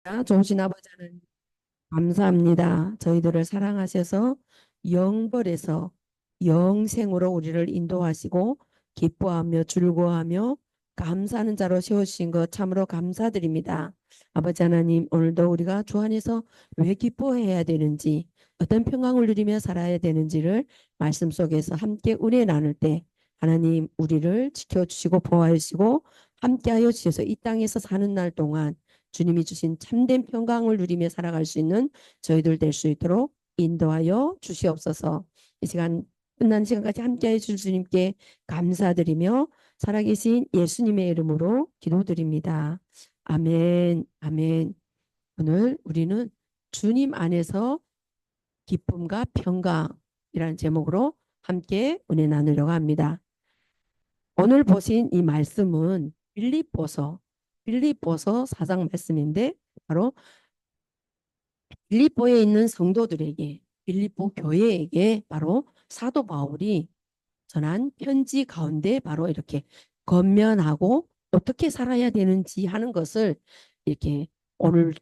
좋으신 아버지 하나님 감사합니다. 저희들을 사랑하셔서 영벌에서 영생으로 우리를 인도하시고 기뻐하며 즐거워하며 감사하는 자로 세우신 것 참으로 감사드립니다. 아버지 하나님, 오늘도 우리가 주 안에서 왜 기뻐해야 되는지, 어떤 평강을 누리며 살아야 되는지를 말씀 속에서 함께 은혜 나눌 때 하나님 우리를 지켜주시고 보호해 주시고 함께하여 주셔서 이 땅에서 사는 날 동안 주님이 주신 참된 평강을 누리며 살아갈 수 있는 저희들 될 수 있도록 인도하여 주시옵소서. 이 시간 끝난 시간까지 함께해 주실 주님께 감사드리며 살아계신 예수님의 이름으로 기도드립니다. 아멘, 아멘. 오늘 우리는 주님 안에서 기쁨과 평강이라는 제목으로 함께 은혜 나누려고 합니다. 오늘 보신 이 말씀은 빌립보서 4장 말씀인데 바로 빌립보에 있는 성도들에게 빌립보 교회에게 바로 사도 바울이 전한 편지 가운데 바로 이렇게 권면하고 어떻게 살아야 되는지 하는 것을 이렇게 오늘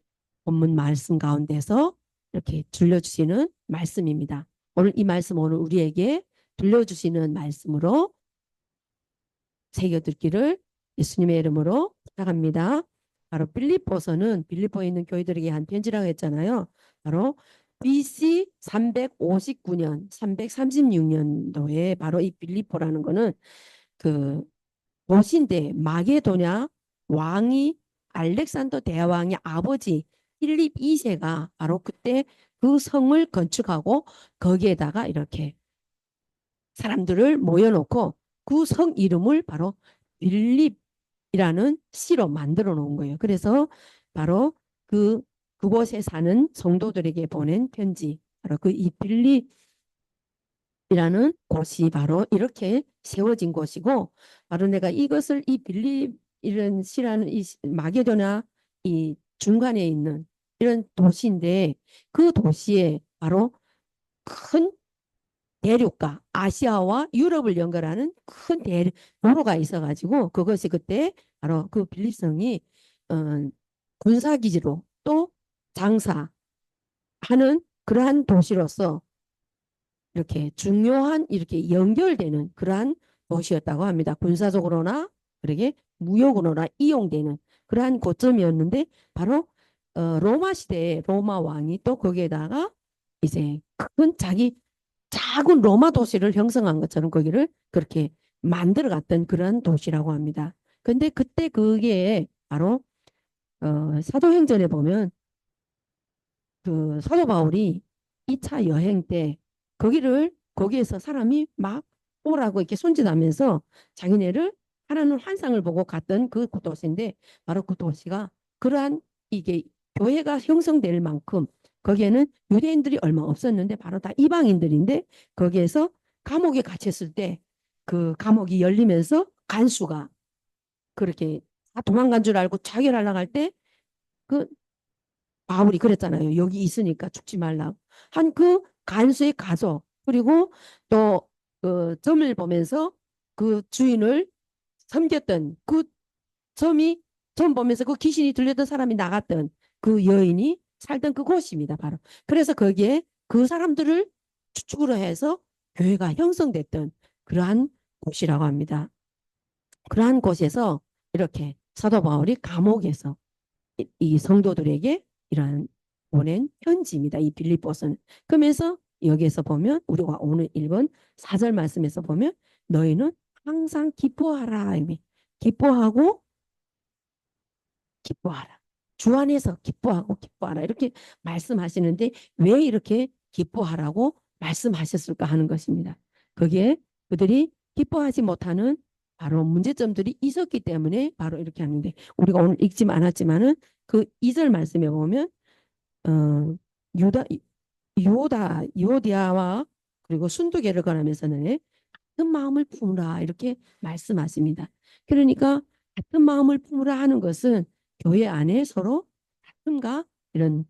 본문 말씀 가운데서 이렇게 들려주시는 말씀입니다. 오늘 이 말씀 오늘 우리에게 들려주시는 말씀으로 새겨듣기를 예수님의 이름으로 부탁합니다. 바로 빌립보서는 빌립보에 있는 교회들에게 한 편지라고 했잖아요. 바로 BC 359년, 336년도에 바로 이 빌립보라는 거는 그 도시인데 마게도냐 왕이 알렉산더 대왕의 아버지 필립 2세가 바로 그때 그 성을 건축하고 거기에다가 이렇게 사람들을 모여놓고 그 성 이름을 바로 빌립이라는 시로 만들어 놓은 거예요. 그래서 바로 그 그곳에 사는 성도들에게 보낸 편지, 바로 그 이 빌립이라는 곳이 바로 이렇게 세워진 곳이고, 바로 내가 이것을 이 빌립 이런 시라는 이 마게도나 이 중간에 있는 이런 도시인데 그 도시에 바로 큰 대륙과 아시아와 유럽을 연결하는 큰 도로가 있어가지고 그것이 그때 바로 그 빌립성이 어, 군사기지로 또 장사하는 그러한 도시로서 이렇게 중요한 이렇게 연결되는 그러한 도시였다고 합니다. 군사적으로나 그러게 무역으로나 이용되는 그러한 고점이었는데 바로 로마 시대에 로마 왕이 또 거기에다가 이제 큰 자기 작은 로마 도시를 형성한 것처럼 거기를 그렇게 만들어 갔던 그런 도시라고 합니다. 근데 그때 그게 바로 사도행전에 보면 그 사도 바울이 2차 여행 때 거기에서 사람이 막 오라고 이렇게 손짓하면서 자기네를 하나는 환상을 보고 갔던 그 도시인데 바로 그 도시가 그러한 이게 교회가 형성될 만큼 거기에는 유대인들이 얼마 없었는데 바로 다 이방인들인데 거기에서 감옥에 갇혔을 때 그 감옥이 열리면서 간수가 그렇게 다 도망간 줄 알고 자결하려고 할때그 바울이 그랬잖아요. 여기 있으니까 죽지 말라고. 한 그 간수의 가족, 그리고 또 그 점을 보면서 그 주인을 섬겼던 그 점이 점 보면서 그 귀신이 들렸던 사람이 나갔던 그 여인이 살던 그곳입니다. 바로. 그래서 거기에 그 사람들을 주축으로 해서 교회가 형성됐던 그러한 곳이라고 합니다. 그러한 곳에서 이렇게 사도 바울이 감옥에서 이 성도들에게 이러한 보낸 편지입니다. 이 빌립보서는. 그러면서 여기에서 보면 우리가 오늘 읽은 4절 말씀에서 보면 너희는 항상 기뻐하라. 기뻐하고 기뻐하라. 주 안에서 기뻐하고 기뻐하라. 이렇게 말씀하시는데 왜 이렇게 기뻐하라고 말씀하셨을까 하는 것입니다. 거기에 그들이 기뻐하지 못하는 바로 문제점들이 있었기 때문에 바로 이렇게 하는데 우리가 오늘 읽지 않았지만은 그 2절 말씀에 보면 어, 유다 요디아와 그리고 순두개를 권하면서는 같은 마음을 품으라 이렇게 말씀하십니다. 그러니까 같은 마음을 품으라 하는 것은 교회 안에 서로 다툼과 이런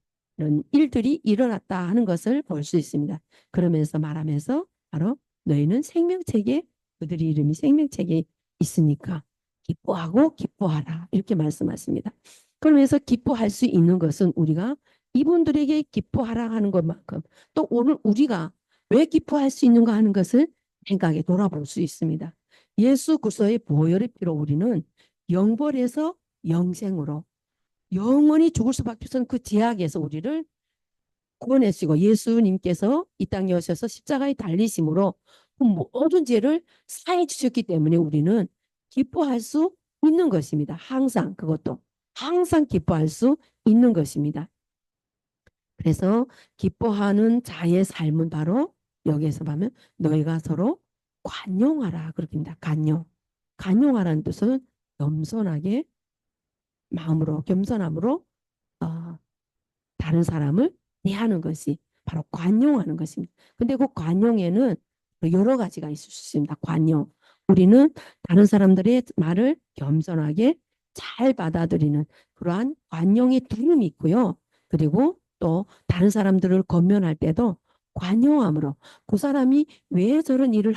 일들이 일어났다 하는 것을 볼 수 있습니다. 그러면서 말하면서 바로 너희는 생명책에 그들의 이름이 생명책에 있으니까 기뻐하고 기뻐하라 이렇게 말씀하십니다. 그러면서 기뻐할 수 있는 것은 우리가 이분들에게 기뻐하라 하는 것만큼 또 오늘 우리가 왜 기뻐할 수 있는가 하는 것을 생각해 돌아볼 수 있습니다. 예수 그리스도의 보혈의 피로 우리는 영벌에서 영생으로 영원히 죽을 수밖에 없는 그 제약에서 우리를 구원하시고 예수님께서 이 땅에 오셔서 십자가에 달리심으로 그 모든 죄를 사해 주셨기 때문에 우리는 기뻐할 수 있는 것입니다. 항상 그것도 항상 기뻐할 수 있는 것입니다. 그래서 기뻐하는 자의 삶은 바로 여기에서 보면 너희가 서로 관용하라 그럽니다. 관용. 관용하라는 뜻은 겸손하게 마음으로 겸손함으로 어, 다른 사람을 대하는 것이 바로 관용하는 것입니다. 근데 그 관용에는 여러 가지가 있을 수 있습니다. 관용. 우리는 다른 사람들의 말을 겸손하게 잘 받아들이는 그러한 관용의 두름이 있고요. 그리고 또 다른 사람들을 권면할 때도 관용함으로 그 사람이 왜 저런 일을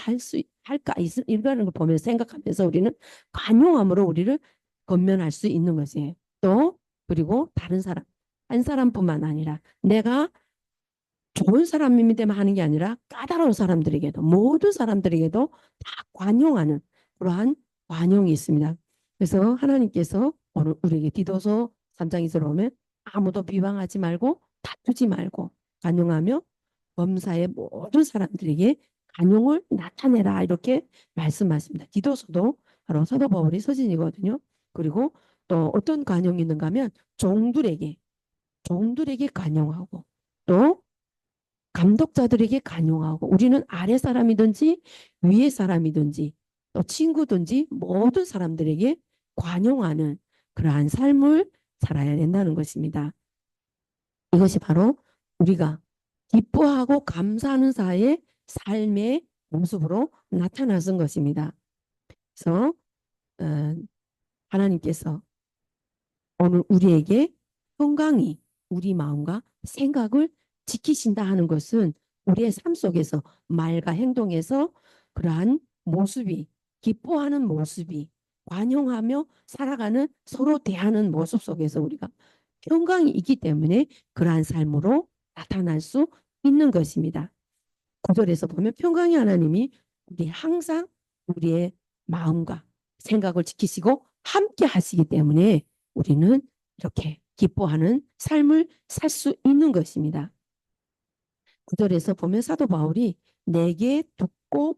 할까 이런 걸 보면서 생각하면서 우리는 관용함으로 우리를 권면할 수 있는 것이에요. 또 그리고 다른 사람 한 사람뿐만 아니라 내가 좋은 사람임에만 하는 게 아니라 까다로운 사람들에게도 모든 사람들에게도 다 관용하는 그러한 관용이 있습니다. 그래서 하나님께서 오늘 우리에게 디도서 3장에서 보면 아무도 비방하지 말고 다투지 말고 관용하며 범사의 모든 사람들에게 관용을 나타내라 이렇게 말씀하십니다. 디도서도 바로 사도 바울의 서신이거든요. 그리고 또 어떤 관용이 있는가 하면 종들에게 관용하고 또 감독자들에게 관용하고 우리는 아래 사람이든지 위에 사람이든지 또 친구든지 모든 사람들에게 관용하는 그러한 삶을 살아야 된다는 것입니다. 이것이 바로 우리가 기뻐하고 감사하는 사이의 삶의 모습으로 나타나는 것입니다. 그래서 어, 하나님께서 오늘 우리에게 건강히 우리 마음과 생각을 지키신다 하는 것은 우리의 삶 속에서 말과 행동에서 그러한 모습이 기뻐하는 모습이 관용하며 살아가는 서로 대하는 모습 속에서 우리가 건강이 있기 때문에 그러한 삶으로 나타날 수 있는 것입니다. 구절에서 보면 평강의 하나님이 우리 항상 우리의 마음과 생각을 지키시고 함께 하시기 때문에 우리는 이렇게 기뻐하는 삶을 살 수 있는 것입니다. 구절에서 보면 사도 바울이 내게 듣고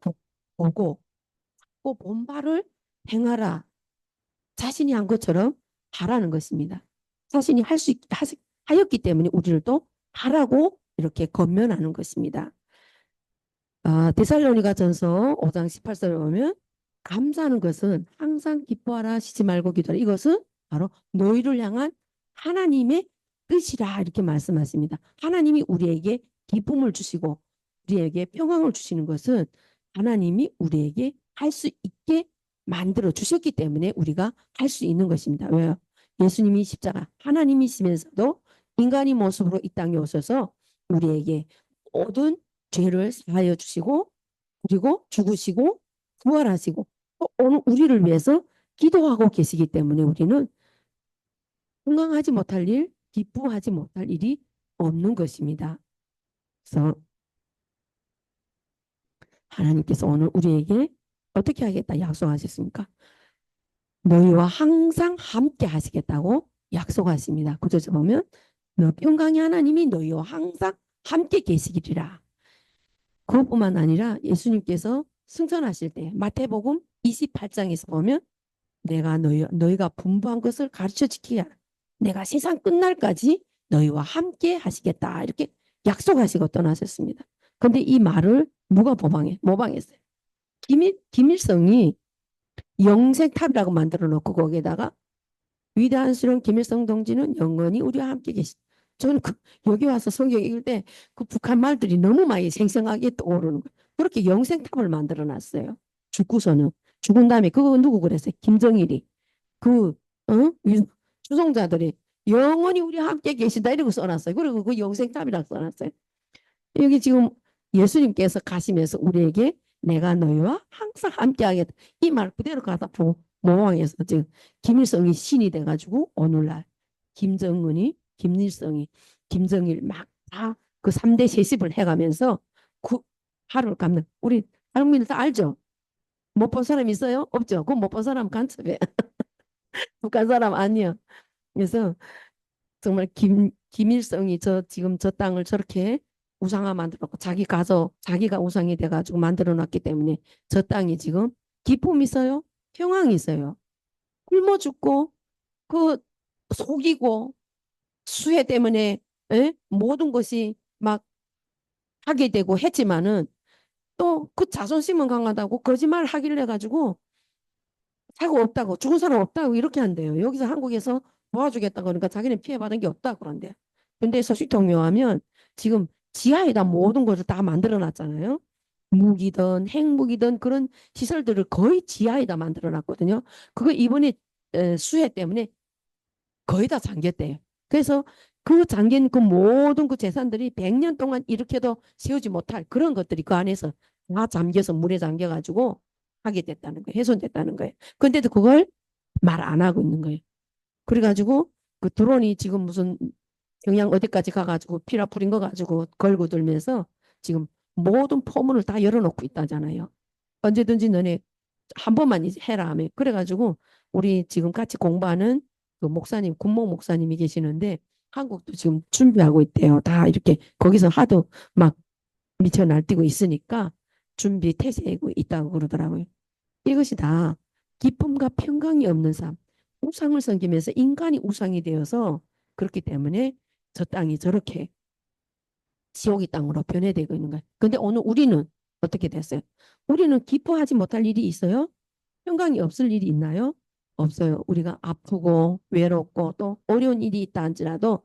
보고 본 바를 행하라. 자신이 한 것처럼 하라는 것입니다. 자신이 하였기 때문에 우리를 또 하라고 이렇게 권면하는 것입니다. 데살로니가전서 5장 18절을 보면 감사하는 것은 항상 기뻐하라 쉬지 말고 기도하라. 이것은 바로 너희를 향한 하나님의 뜻이라 이렇게 말씀하십니다. 하나님이 우리에게 기쁨을 주시고 우리에게 평강을 주시는 것은 하나님이 우리에게 할 수 있게 만들어 주셨기 때문에 우리가 할 수 있는 것입니다. 왜요? 예수님이 십자가 하나님이시면서도 인간의 모습으로 이 땅에 오셔서 우리에게 모든 죄를 사하여 주시고 그리고 죽으시고 부활하시고 또 오늘 우리를 위해서 기도하고 계시기 때문에 우리는 건강하지 못할 일, 기뻐하지 못할 일이 없는 것입니다. 그래서 하나님께서 오늘 우리에게 어떻게 하겠다 약속하셨습니까? 너희와 항상 함께 하시겠다고 약속하십니다. 구절에 보면 너 평강의 하나님이 너희와 항상 함께 계시기리라. 그것뿐만 아니라 예수님께서 승천하실 때 마태복음 28장에서 보면 내가 너희가 분부한 것을 가르쳐 지키게 하라. 내가 세상 끝날까지 너희와 함께 하시겠다. 이렇게 약속하시고 떠나셨습니다. 근데 이 말을 누가 모방했어요? 김일성이 영생탑이라고 만들어 놓고 거기에다가 위대한 수령 김일성 동지는 영원히 우리와 함께 계시. 저는 여기 와서 성경 읽을 때 그 북한 말들이 너무 많이 생생하게 떠오르는 거예요. 그렇게 영생탑을 만들어 놨어요. 죽고서는 죽은 다음에 그거 누구 그랬어요? 김정일이 그 추종자들이 영원히 우리와 함께 계신다 이러고 써놨어요. 그리고 그 영생탑이라고 써놨어요. 여기 지금 예수님께서 가시면서 우리에게 내가 너희와 항상 함께하겠다. 이 말 그대로 가다 모방해서 지금 김일성이 신이 돼가지고 오늘날 김정은이, 김일성이, 김정일 막 다 그 3대 세습을 해가면서 그 하루를 갚는 우리 한국민들 다 알죠? 못 본 사람 있어요? 없죠? 그럼 못 본 사람 간첩해. 북한 사람 아니야. 그래서 정말 김일성이 지금 저 땅을 저렇게 우상화 만들었고 자기 가서 자기가 우상이 돼가지고 만들어 놨기 때문에 저 땅이 지금 기쁨이 있어요? 평강이 있어요. 굶어 죽고 그 속이고 수해 때문에 모든 것이 막 하게 되고 했지만은 또 그 자존심은 강하다고 거짓말 하길래 가지고 사고 없다고 죽은 사람 없다고 이렇게 한대요. 여기서 한국에서 도와주겠다 그러니까 자기는 피해받은 게 없다 그런데. 근데 서식통요하면 지금 지하에다 모든 것을 다 만들어 놨잖아요. 무기든 핵무기든 그런 시설들을 거의 지하에다 만들어 놨거든요. 그거 이번에 수해 때문에 거의 다 잠겼대요. 그래서 그 잠긴 그 모든 그 재산들이 100년 동안 이렇게도 세우지 못할 그런 것들이 그 안에서 다 잠겨서 물에 잠겨가지고 하게 됐다는 거예요. 훼손됐다는 거예요. 근데도 그걸 말 안 하고 있는 거예요. 그래가지고 그 드론이 지금 무슨 경양 어디까지 가가지고 피라 뿌린 거 가지고 걸고 들면서 지금 모든 포문을 다 열어놓고 있다잖아요. 언제든지 너네 한 번만 해라 하면 그래가지고 우리 지금 같이 공부하는 그 목사님 군목 목사님이 계시는데 한국도 지금 준비하고 있대요. 다 이렇게 거기서 하도 막 미쳐 날뛰고 있으니까 준비 태세이고 있다고 그러더라고요. 이것이 다 기쁨과 평강이 없는 삶, 우상을 섬기면서 인간이 우상이 되어서 그렇기 때문에 저 땅이 저렇게 지옥의 땅으로 변해되고 있는 거예요. 근데 오늘 우리는 어떻게 됐어요? 우리는 기뻐하지 못할 일이 있어요? 평강이 없을 일이 있나요? 없어요. 우리가 아프고 외롭고 또 어려운 일이 있다 할지라도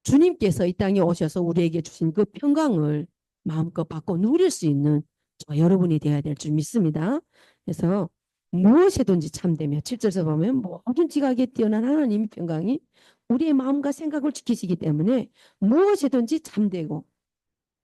주님께서 이 땅에 오셔서 우리에게 주신 그 평강을 마음껏 받고 누릴 수 있는 저 여러분이 되어야 될 줄 믿습니다. 그래서 무엇이든지 참되며 7절에서 보면 모든 지각에 뛰어난 하나님의 평강이 우리의 마음과 생각을 지키시기 때문에 무엇이든지 참되고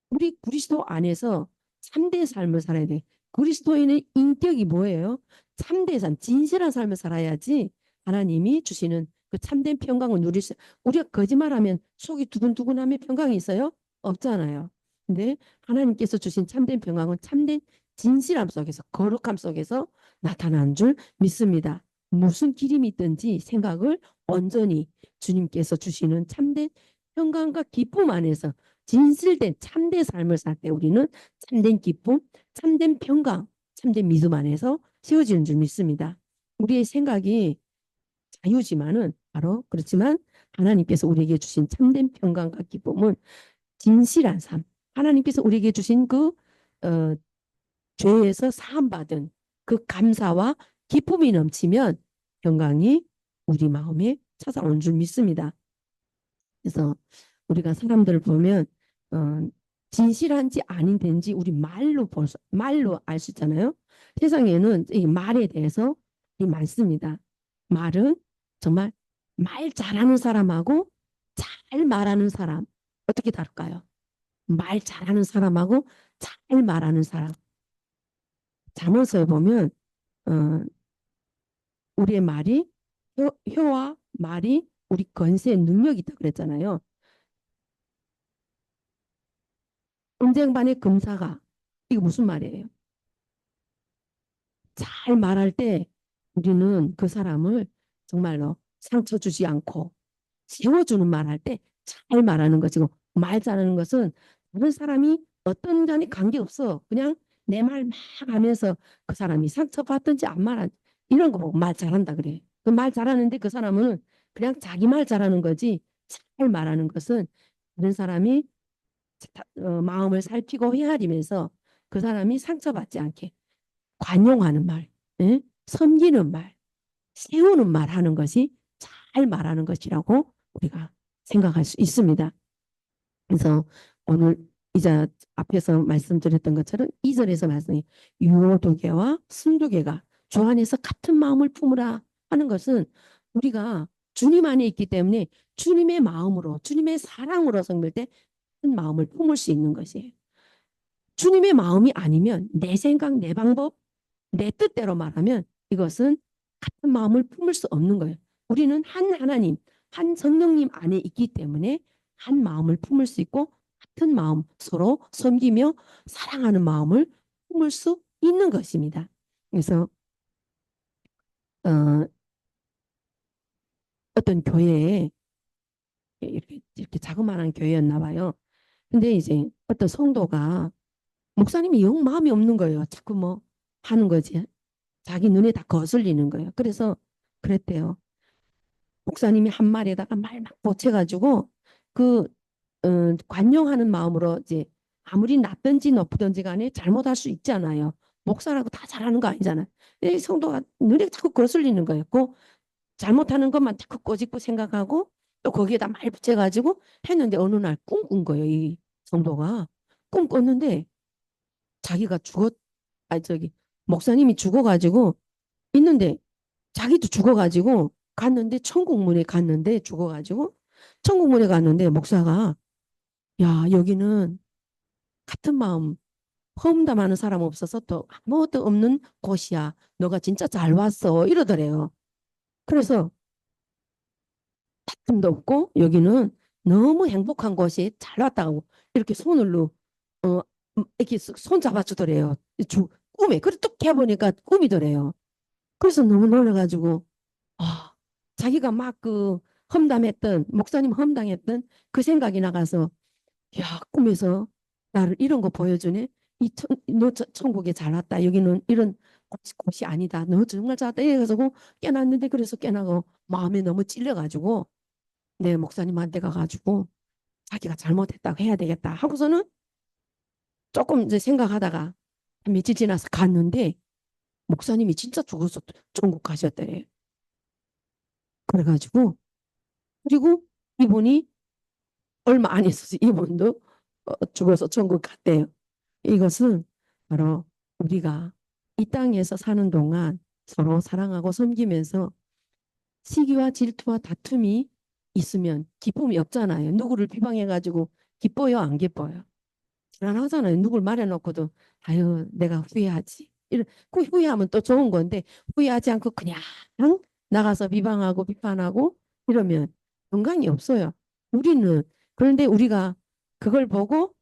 우리 그리스도 안에서 참된 삶을 살아야 돼. 그리스도인의 인격이 뭐예요? 참된 삶, 진실한 삶을 살아야지 하나님이 주시는 그 참된 평강을 누릴 수. 우리가 거짓말하면 속이 두근두근하면 평강이 있어요? 없잖아요. 근데 하나님께서 주신 참된 평강은 참된 진실함 속에서 거룩함 속에서 나타나는 줄 믿습니다. 무슨 기림이 있든지 생각을 온전히 주님께서 주시는 참된 평강과 기쁨 안에서 진실된 참된 삶을 살 때 우리는 참된 기쁨, 참된 평강, 참된 믿음 안에서 세워지는 줄 믿습니다. 우리의 생각이 자유지만은 바로 그렇지만 하나님께서 우리에게 주신 참된 평강과 기쁨은 진실한 삶. 하나님께서 우리에게 주신 그 죄에서 사함받은 그 감사와 기쁨이 넘치면 평강이 우리 마음에 찾아오는 줄 믿습니다. 그래서 우리가 사람들 보면 어, 진실한지 아닌지 우리 말로 알 수 있잖아요. 세상에는 이 말에 대해서 많습니다. 말은 정말 말 잘하는 사람하고 잘 말하는 사람 어떻게 다를까요? 말 잘하는 사람하고 잘 말하는 사람. 잠언서에 보면 어, 우리의 말이 혀와 말이 우리 건세의 능력이 있다 그랬잖아요. 은쟁반의 금사가 이거 무슨 말이에요? 잘 말할 때 우리는 그 사람을 정말로 상처 주지 않고 세워주는 말할 때 잘 말하는 것이고 말 잘하는 것은 다른 사람이 어떤 간에 관계없어. 그냥 내 말 막 하면서 그 사람이 상처받든지 안 말한 이런 거 보고 말 잘한다 그래. 그 말 잘하는데 그 사람은 그냥 자기 말 잘하는 거지 잘 말하는 것은 다른 사람이 마음을 살피고 헤아리면서 그 사람이 상처받지 않게 관용하는 말, 예? 섬기는 말, 세우는 말 하는 것이 잘 말하는 것이라고 우리가 생각할 수 있습니다. 그래서 오늘 이제 앞에서 말씀드렸던 것처럼 2절에서 말씀이 유오도계와 순도계가 주 안에서 같은 마음을 품으라 하는 것은 우리가 주님 안에 있기 때문에 주님의 마음으로 주님의 사랑으로 섬길 때 큰 마음을 품을 수 있는 것이에요. 주님의 마음이 아니면 내 생각, 내 방법, 내 뜻대로 말하면 이것은 같은 마음을 품을 수 없는 거예요. 우리는 한 하나님, 한 성령님 안에 있기 때문에 한 마음을 품을 수 있고 같은 마음 서로 섬기며 사랑하는 마음을 품을 수 있는 것입니다. 그래서 어, 어떤 교회에 이렇게 자그마한 교회였나 봐요. 근데 이제 어떤 성도가 목사님이 영 마음이 없는 거예요. 자꾸 뭐 하는 거지. 자기 눈에 다 거슬리는 거예요. 그래서 그랬대요. 목사님이 한 말에다가 말 막 보채가지고 그 관용하는 마음으로 이제 아무리 낮든지 높든지 간에 잘못할 수 있잖아요. 목사라고 다 잘하는 거 아니잖아요. 이 성도가 눈에 자꾸 거슬리는 거예요. 그 잘못하는 것만 자꾸 꼬집고 생각하고 또 거기에다 말 붙여가지고 했는데 어느 날 꿈 꾼 거예요. 이 성도가 꿈 꿨는데 자기가 저기 목사님이 죽어가지고 있는데 자기도 죽어가지고 갔는데 천국문에 갔는데 죽어가지고 천국문에 갔는데 목사가 야 여기는 같은 마음 험담하는 사람 없어서 또 아무것도 없는 곳이야. 너가 진짜 잘 왔어 이러더래요. 그래서 다툼도 없고 여기는 너무 행복한 곳이 잘 왔다고 이렇게 손을로 어 이렇게 손 잡아주더래요. 꿈에 그래 뚝 해보니까 꿈이더래요. 그래서 너무 놀라가지고 아, 자기가 막 그 험담했던 목사님 험담했던 그 생각이 나가서 야 꿈에서 나를 이런 거 보여주네. 너 천국에 잘 왔다. 여기는 이런 곳이 아니다. 너 정말 잘 왔다. 이래서 깨났는데 그래서 깨나고 마음에 너무 찔려가지고 내 목사님한테 가가지고 자기가 잘못했다고 해야 되겠다 하고서는 조금 이제 생각하다가 한 며칠 지나서 갔는데 목사님이 진짜 죽어서 천국 가셨대. 그래가지고 그리고 이분이 얼마 안 있어서 이분도 죽어서 천국 갔대요. 이것은 바로 우리가 이 땅에서 사는 동안 서로 사랑하고 섬기면서 시기와 질투와 다툼이 있으면 기쁨이 없잖아요. 누구를 비방해가지고 기뻐요, 안 기뻐요? 불안하잖아요. 누굴 말해놓고도 아유 내가 후회하지. 그 후회하면 또 좋은 건데 후회하지 않고 그냥 나가서 비방하고 비판하고 이러면 건강이 없어요. 우리는 그런데 우리가 그걸 보고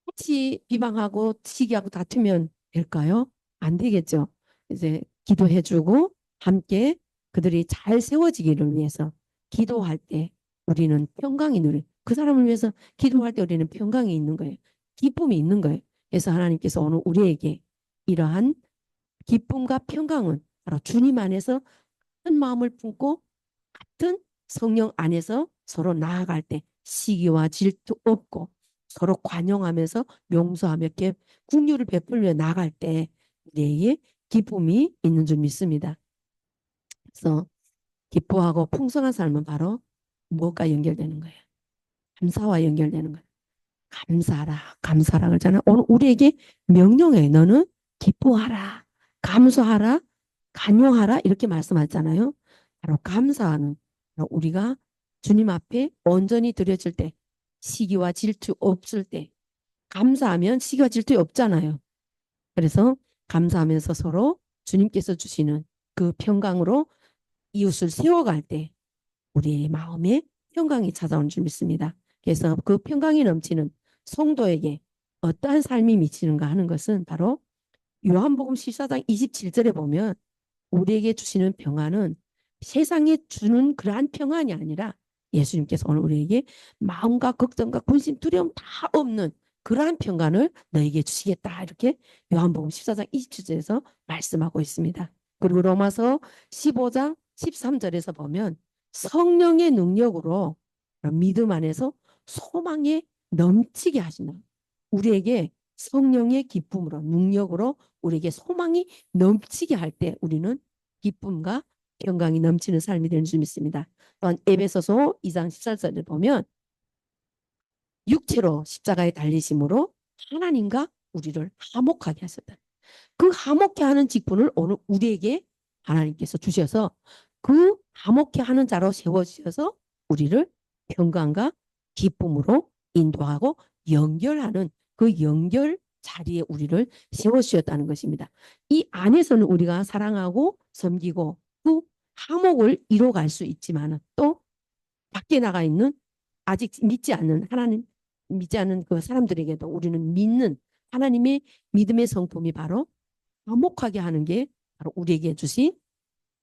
같이 비방하고 시기하고 다투면 될까요? 안 되겠죠. 이제 기도해주고 함께 그들이 잘 세워지기를 위해서 기도할 때 우리는 평강이 누리. 그 사람을 위해서 기도할 때 우리는 평강이 있는 거예요. 기쁨이 있는 거예요. 그래서 하나님께서 오늘 우리에게 이러한 기쁨과 평강은 바로 주님 안에서 같은 마음을 품고 같은 성령 안에서 서로 나아갈 때 시기와 질투 없고 서로 관용하면서 용서하며 긍휼을 베풀며 나갈 때 우리에게 기쁨이 있는 줄 믿습니다. 그래서 기뻐하고 풍성한 삶은 바로 무엇과 연결되는 거예요? 감사와 연결되는 거예요. 감사하라, 감사하라 그러잖아요. 오늘 우리에게 명령해. 너는 기뻐하라, 감사하라, 간용하라 이렇게 말씀하잖아요. 바로 감사하는 바로 우리가 주님 앞에 온전히 드려질 때 시기와 질투 없을 때 감사하면 시기와 질투 없잖아요. 그래서 감사하면서 서로 주님께서 주시는 그 평강으로 이웃을 세워갈 때 우리의 마음에 평강이 찾아오는 줄 믿습니다. 그래서 그 평강이 넘치는 성도에게 어떠한 삶이 미치는가 하는 것은 바로 요한복음 14장 27절에 보면 우리에게 주시는 평안은 세상에 주는 그러한 평안이 아니라 예수님께서 오늘 우리에게 마음과 걱정과 근심 두려움 다 없는 그러한 평안을 너에게 주시겠다 이렇게 요한복음 14장 27절에서 말씀하고 있습니다. 그리고 로마서 15장 13절에서 보면 성령의 능력으로 믿음 안에서 소망에 넘치게 하신다. 우리에게 성령의 기쁨으로 능력으로 우리에게 소망이 넘치게 할 때 우리는 기쁨과 평강이 넘치는 삶이 되는 줄 믿습니다. 또한 에베소서 2장 14절을 보면 육체로 십자가에 달리심으로 하나님과 우리를 화목하게 하셨다. 그 화목케 하는 직분을 오늘 우리에게 하나님께서 주셔서 그 화목케 하는 자로 세워주셔서 우리를 평강과 기쁨으로 인도하고 연결하는 그 연결 자리에 우리를 세워주셨다는 것입니다. 이 안에서는 우리가 사랑하고 섬기고 그 화목을 이뤄갈 수 있지만 또 밖에 나가 있는 아직 믿지 않는 하나님 믿지 않는 그 사람들에게도 우리는 믿는 하나님의 믿음의 성품이 바로 화목하게 하는 게 바로 우리에게 주신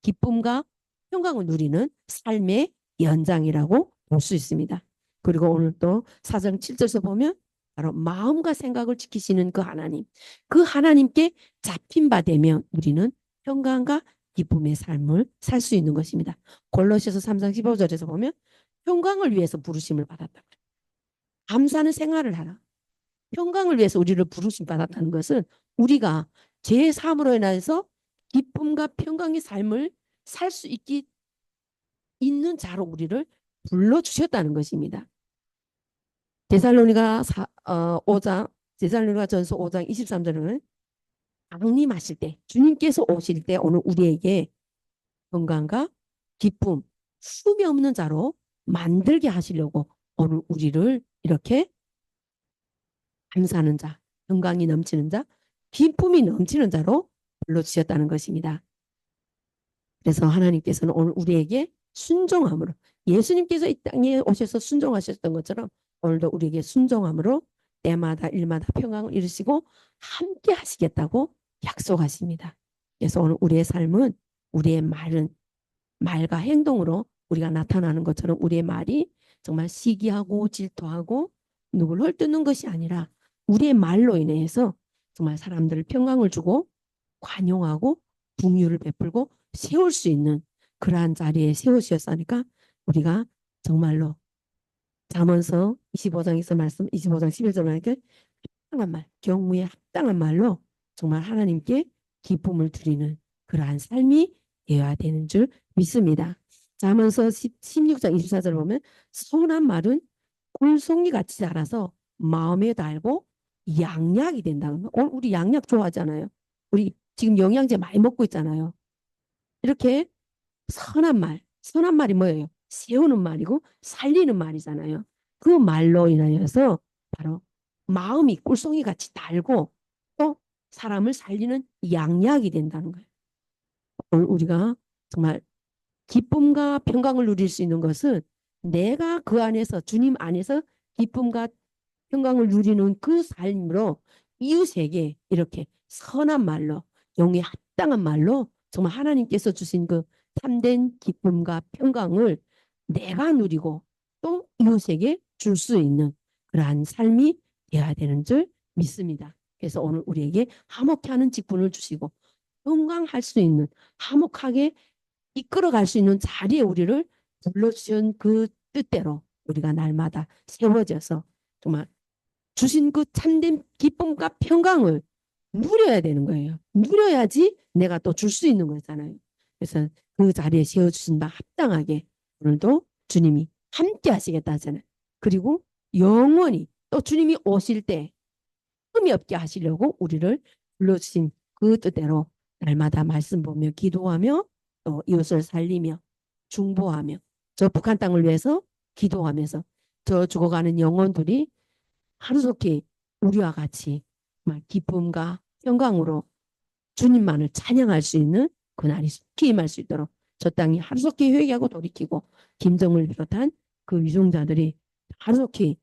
기쁨과 평강을 누리는 삶의 연장이라고 볼 수 있습니다. 그리고 오늘 또 4장 7절에서 보면 바로 마음과 생각을 지키시는 그 하나님, 그 하나님께 잡힌 바 되면 우리는 평강과 기쁨의 삶을 살 수 있는 것입니다. 골로새서 3장 15절에서 보면 평강을 위해서 부르심을 받았다. 감사하는 생활을 하라. 평강을 위해서 우리를 부르심 받았다는 것은 우리가 죄의 사함으로 인해서 기쁨과 평강의 삶을 살 수 있는 자로 우리를 불러주셨다는 것입니다. 데살로니가 5장 데살로니가전서 5장 23절은 강림하실 때 주님께서 오실 때 오늘 우리에게 건강과 기쁨, 흠이 없는 자로 만들게 하시려고 오늘 우리를 이렇게 감사하는 자, 건강이 넘치는 자, 기쁨이 넘치는 자로 불러주셨다는 것입니다. 그래서 하나님께서는 오늘 우리에게 순종함으로 예수님께서 이 땅에 오셔서 순종하셨던 것처럼 오늘도 우리에게 순종함으로 때마다 일마다 평강을 이루시고 함께 하시겠다고 약속하십니다. 그래서 오늘 우리의 삶은 우리의 말과 행동으로 우리가 나타나는 것처럼 우리의 말이 정말 시기하고 질투하고 누굴 헐뜯는 것이 아니라 우리의 말로 인해서 정말 사람들을 평강을 주고 관용하고 긍휼을 베풀고 세울 수 있는 그러한 자리에 세우셨으니까 우리가 정말로 잠언서 25장에서 말씀 25장 11절 말에 합당한 말, 경무에 합당한 말로 정말 하나님께 기쁨을 드리는 그러한 삶이 되어야 되는 줄 믿습니다. 잠언서 16장 24절 보면 선한 말은 꿀송이 같이 자라서 마음에 달고 양약이 된다는 거. 우리 양약 좋아하잖아요. 우리 지금 영양제 많이 먹고 있잖아요. 이렇게 선한 말이 뭐예요? 세우는 말이고 살리는 말이잖아요. 그 말로 인하여서 바로 마음이 꿀송이 같이 달고 또 사람을 살리는 양약이 된다는 거예요. 오늘 우리가 정말 기쁨과 평강을 누릴 수 있는 것은 내가 그 안에서 주님 안에서 기쁨과 평강을 누리는 그 삶으로 이웃에게 이렇게 선한 말로 영에 합당한 말로 정말 하나님께서 주신 그 참된 기쁨과 평강을 내가 누리고 또 이웃에게 줄 수 있는 그러한 삶이 되어야 되는 줄 믿습니다. 그래서 오늘 우리에게 화목케 하는 직분을 주시고 평강할 수 있는 화목하게 이끌어갈 수 있는 자리에 우리를 불러주신 그 뜻대로 우리가 날마다 세워져서 정말 주신 그 참된 기쁨과 평강을 누려야 되는 거예요. 누려야지 내가 또 줄 수 있는 거잖아요. 그래서 그 자리에 세워주신 바 합당하게 오늘도 주님이 함께 하시겠다 하잖아요. 그리고 영원히 또 주님이 오실 때 흠이 없게 하시려고 우리를 불러주신 그 뜻대로 날마다 말씀 보며 기도하며 또 이웃을 살리며 중보하며 저 북한 땅을 위해서 기도하면서 저 죽어가는 영혼들이 하루속히 우리와 같이 기쁨과 평강으로 주님만을 찬양할 수 있는 그날이 속히 임할 수 있도록 저 땅이 하루속히 회개하고 돌이키고 김정을 비롯한 그 위종자들이 하루속히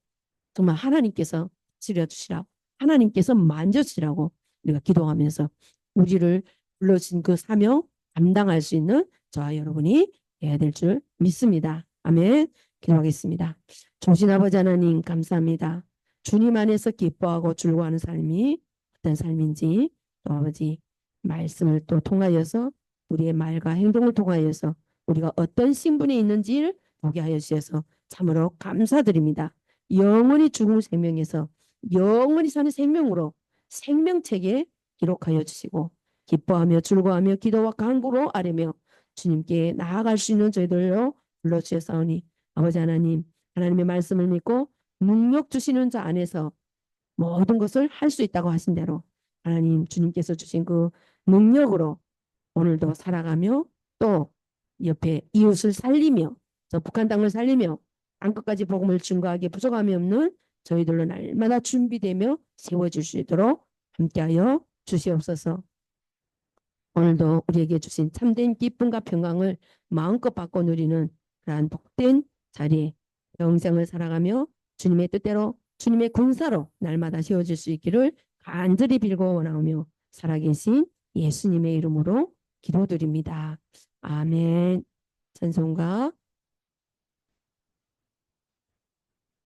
정말 하나님께서 지려주시라고 하나님께서 만져주시라고 우리가 기도하면서 우리를 불러주신 그 사명 감당할 수 있는 저와 여러분이 되어야 될 줄 믿습니다. 아멘. 기도하겠습니다. 조신 아버지 하나님 감사합니다. 주님 안에서 기뻐하고 즐거워하는 삶이 어떤 삶인지 또 아버지 말씀을 또 통하여서 우리의 말과 행동을 통하여서 우리가 어떤 신분에 있는지를 보게 하여 주셔서 참으로 감사드립니다. 영원히 죽은 생명에서 영원히 사는 생명으로 생명책에 기록하여 주시고 기뻐하며 즐거워하며 기도와 간구로 아뢰며 주님께 나아갈 수 있는 저희들로 불러주셨사오니 아버지 하나님 하나님의 말씀을 믿고 능력 주시는 자 안에서 모든 것을 할 수 있다고 하신 대로 하나님 주님께서 주신 그 능력으로 오늘도 살아가며 또 옆에 이웃을 살리며 저 북한 땅을 살리며 땅끝까지 복음을 증거하기에 부족함이 없는 저희들로 날마다 준비되며 세워질 수 있도록 함께하여 주시옵소서. 오늘도 우리에게 주신 참된 기쁨과 평강을 마음껏 받고 누리는 그러한 복된 자리에 영생을 살아가며 주님의 뜻대로 주님의 군사로 날마다 세워질 수 있기를 간절히 빌고 원하오며 살아계신 예수님의 이름으로 기도드립니다. 아멘. 찬송가